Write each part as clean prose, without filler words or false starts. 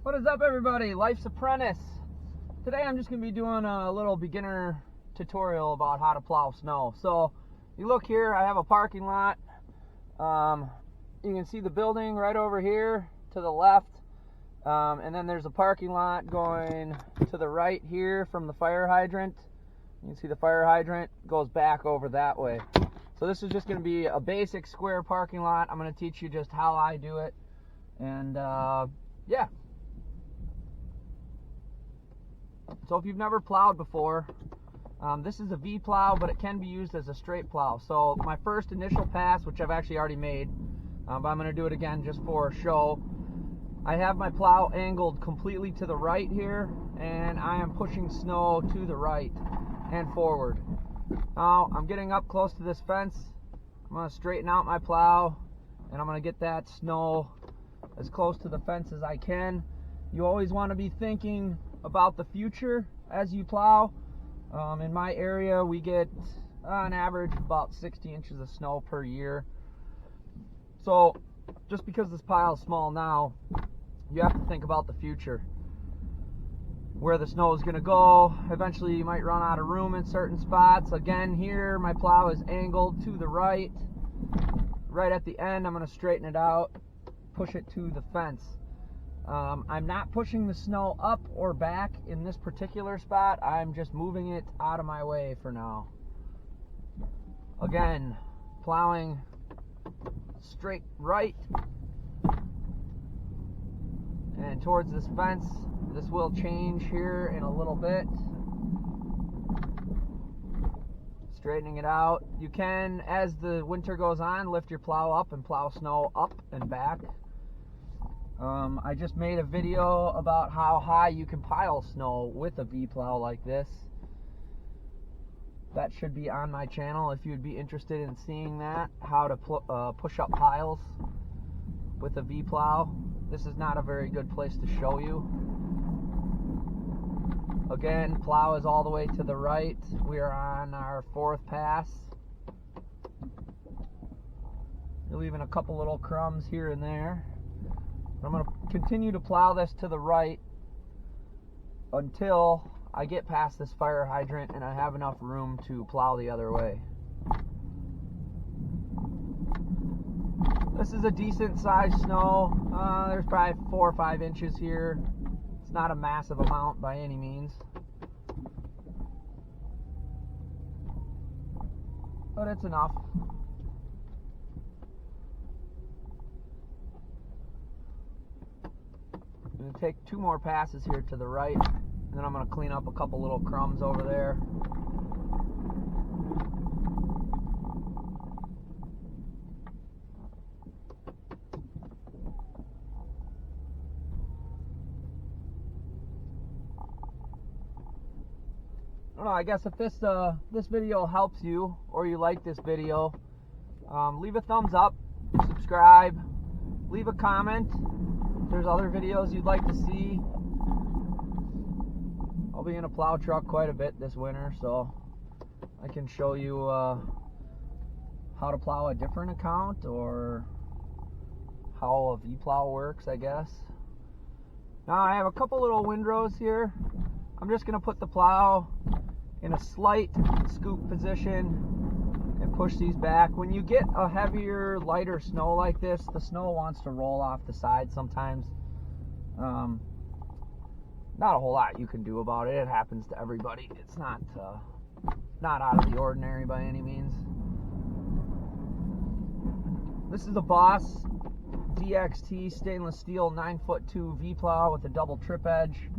What is up, everybody? Life's Apprentice. Today I'm just going to be doing a little beginner tutorial about how to plow snow. So you look here, I have a parking lot. You can see the building right over here to the left, and then there's a parking lot going to the right here from the fire hydrant. You can see the fire hydrant goes back over that way. So this is just going to be a basic square parking lot. I'm going to teach you just how I do it, and yeah. So if you've never plowed before, this is a V plow, but it can be used as a straight plow. So my first initial pass, which I've actually already made, but I'm going to do it again just for show. I have my plow angled completely to the right here, and I am pushing snow to the right and forward. Now I'm getting up close to this fence. I'm going to straighten out my plow, and I'm going to get that snow as close to the fence as I can. You always want to be thinking about the future as you plow. In my area, we get on average about 60 inches of snow per year. So just because this pile is small now, you have to think about the future, where the snow is going to go. Eventually you might run out of room in certain spots. Again, here my plow is angled to the right. Right at the end, I'm going to straighten it out, push it to the fence. I'm not pushing the snow up or back in this particular spot. I'm just moving it out of my way for now. Again, plowing straight right and towards this fence. This will change here in a little bit. Straightening it out. You can, as the winter goes on, lift your plow up and plow snow up and back. I just made a video about how high you can pile snow with a V-plow like this. That should be on my channel if you'd be interested in seeing that, how to push up piles with a V-plow. This is not a very good place to show you. Again, plow is all the way to the right. We are on our fourth pass. You're leaving a couple little crumbs here and there. I'm going to continue to plow this to the right until I get past this fire hydrant and I have enough room to plow the other way. This is a decent sized snow. There's probably 4 or 5 inches here. It's not a massive amount by any means, but it's enough. I'm going to take 2 more passes here to the right, and then I'm going to clean up a couple little crumbs over there. I don't know, I guess if this video helps you, or you like this video, leave a thumbs up, subscribe, leave a comment. There's other videos you'd like to see. I'll be in a plow truck quite a bit this winter, so I can show you how to plow a different account, or how a V-plow works, I guess. Now I have a couple little windrows here. I'm just going to put the plow in a slight scoop position and push these back. When you get a heavier, lighter snow like this, the snow wants to roll off the side sometimes. Not a whole lot you can do about it. It happens to everybody. It's not out of the ordinary by any means. This is a Boss DXT stainless steel 9'2" V-plow with a double trip edge.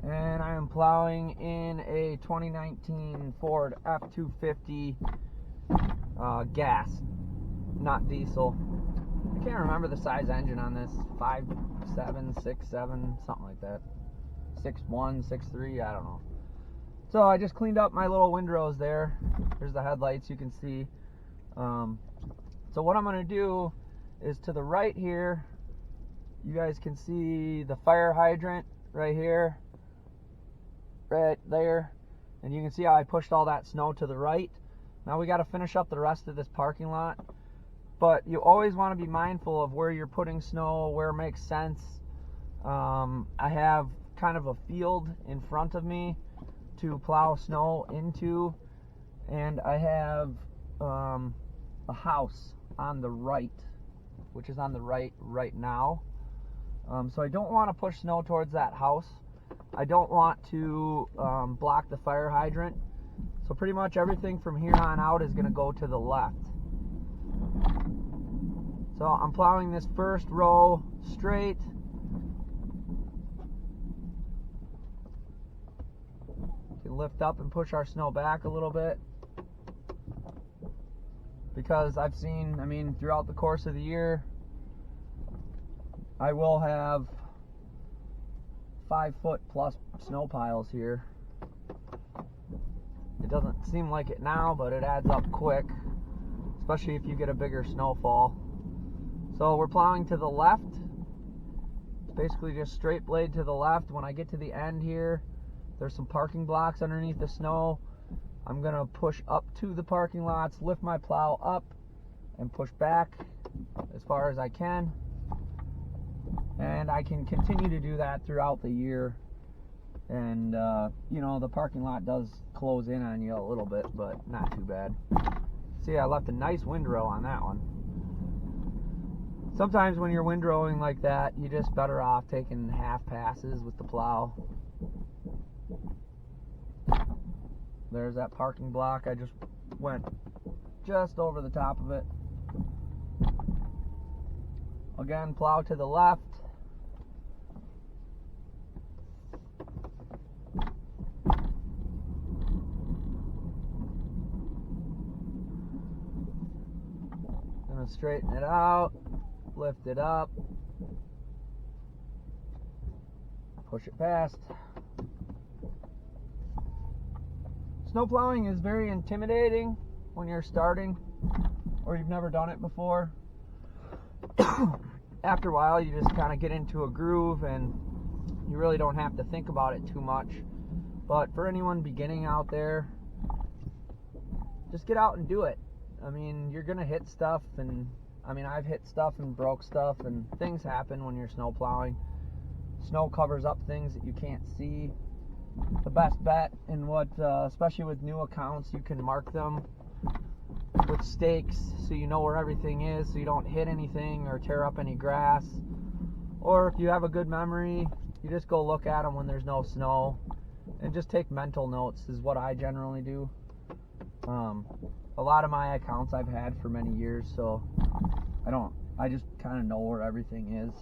And I am plowing in a 2019 Ford F-250 gas, not diesel. I can't remember the size engine on this. 5.7, 6.7, something like that. 6.1, 6.3, I don't know. So I just cleaned up my little windrows there. There's the headlights, you can see. So what I'm going to do is to the right here, you guys can see the fire hydrant right here, right there, and you can see how I pushed all that snow to the right. Now we got to finish up the rest of this parking lot, but you always want to be mindful of where you're putting snow, where it makes sense. I have kind of a field in front of me to plow snow into, and I have a house on the right, which is on the right now. So I don't want to push snow towards that house. I don't want to block the fire hydrant. So pretty much everything from here on out is going to go to the left. So I'm plowing this first row straight. We can lift up and push our snow back a little bit. Because I've seen, I mean, throughout the course of the year, I will have 5-foot plus snow piles here. It doesn't seem like it now, but it adds up quick, especially if you get a bigger snowfall. So we're plowing to the left. It's basically just straight blade to the left. When I get to the end here, there's some parking blocks underneath the snow. I'm gonna push up to the parking lots, lift my plow up, and push back as far as I can. And I can continue to do that throughout the year. And you know, the parking lot does close in on you a little bit, but not too bad. See, I left a nice windrow on that one. Sometimes when you're windrowing like that, you're just better off taking half passes with the plow. There's that parking block. I just went just over the top of it. Again, plow to the left. Gonna straighten it out, lift it up, push it past. Snow plowing is very intimidating when you're starting or you've never done it before. After a while, you just kind of get into a groove and you really don't have to think about it too much. But for anyone beginning out there, just get out and do it. I mean, you're gonna hit stuff, and I mean, I've hit stuff and broke stuff, and things happen when you're snow plowing. Snow covers up things that you can't see. The best bet, and what especially with new accounts, you can mark them with stakes so you know where everything is, so you don't hit anything or tear up any grass. Or if you have a good memory, you just go look at them when there's no snow and just take mental notes is what I generally do. A lot of my accounts I've had for many years, so I just kind of know where everything is.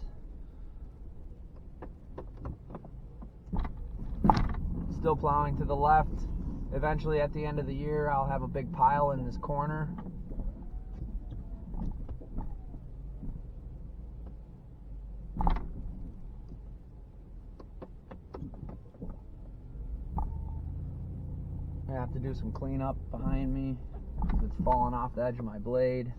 Still plowing to the left. Eventually at the end of the year, I'll have a big pile in this corner. I have to do some cleanup behind me because it's falling off the edge of my blade.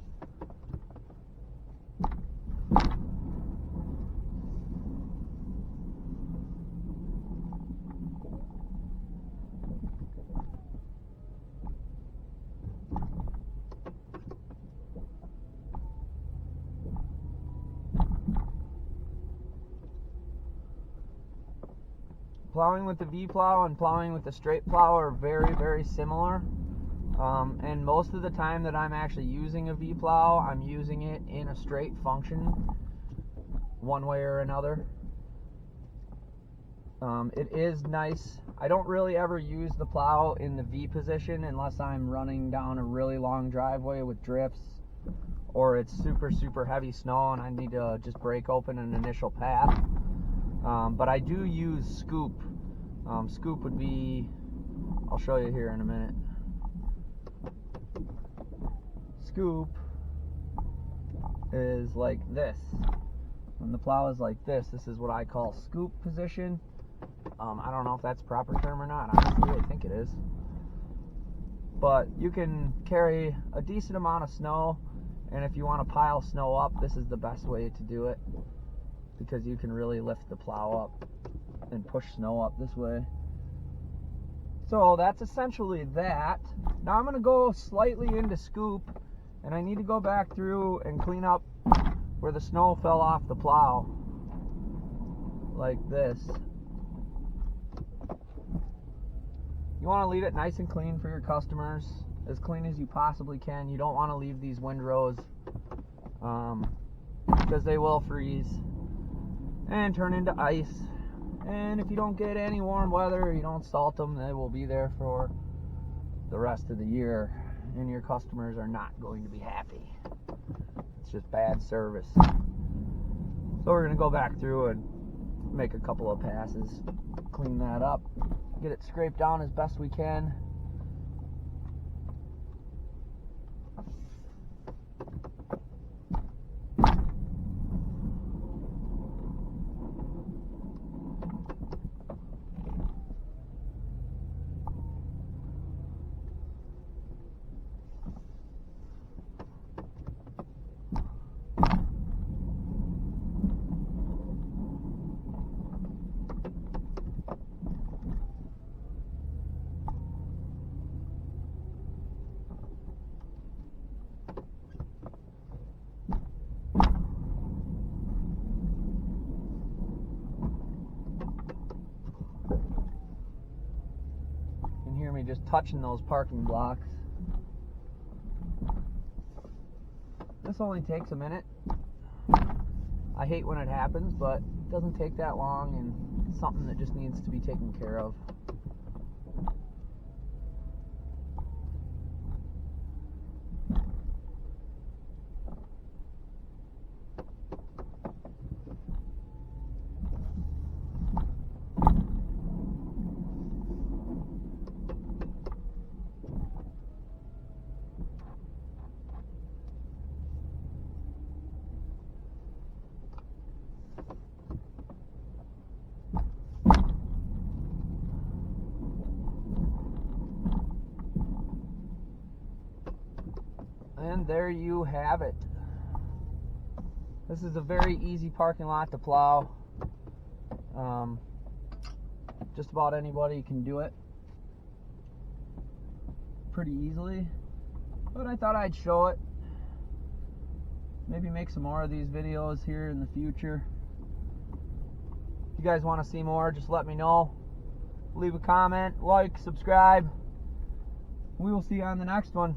Plowing with the V-plow and plowing with the straight plow are very, very similar. And most of the time that I'm actually using a V-plow, I'm using it in a straight function, one way or another. It is nice. I don't really ever use the plow in the V position unless I'm running down a really long driveway with drifts, or it's super, super heavy snow and I need to just break open an initial path. But I do use scoop. Scoop would be, I'll show you here in a minute. Scoop is like this. When the plow is like this is what I call scoop position. I don't know if that's a proper term or not. Honestly, I think it is. But you can carry a decent amount of snow, and if you want to pile snow up, this is the best way to do it, because you can really lift the plow up and push snow up this way. So that's essentially that. Now I'm going to go slightly into scoop, and I need to go back through and clean up where the snow fell off the plow. like this. You want to leave it nice and clean for your customers, as clean as you possibly can. You don't want to leave these windrows because they will freeze and turn into ice. And if you don't get any warm weather, or you don't salt them, they will be there for the rest of the year, and your customers are not going to be happy. It's just bad service. So we're going to go back through and make a couple of passes, clean that up, get it scraped down as best we can. Hear me just touching those parking blocks. This only takes a minute. I hate when it happens, but it doesn't take that long, and it's something that just needs to be taken care of. And there you have it. This is a very easy parking lot to plow. Just about anybody can do it pretty easily, but I thought I'd show it. Maybe make some more of these videos here in the future. If you guys want to see more, just let me know. Leave a comment, like, subscribe. We will see you on the next one.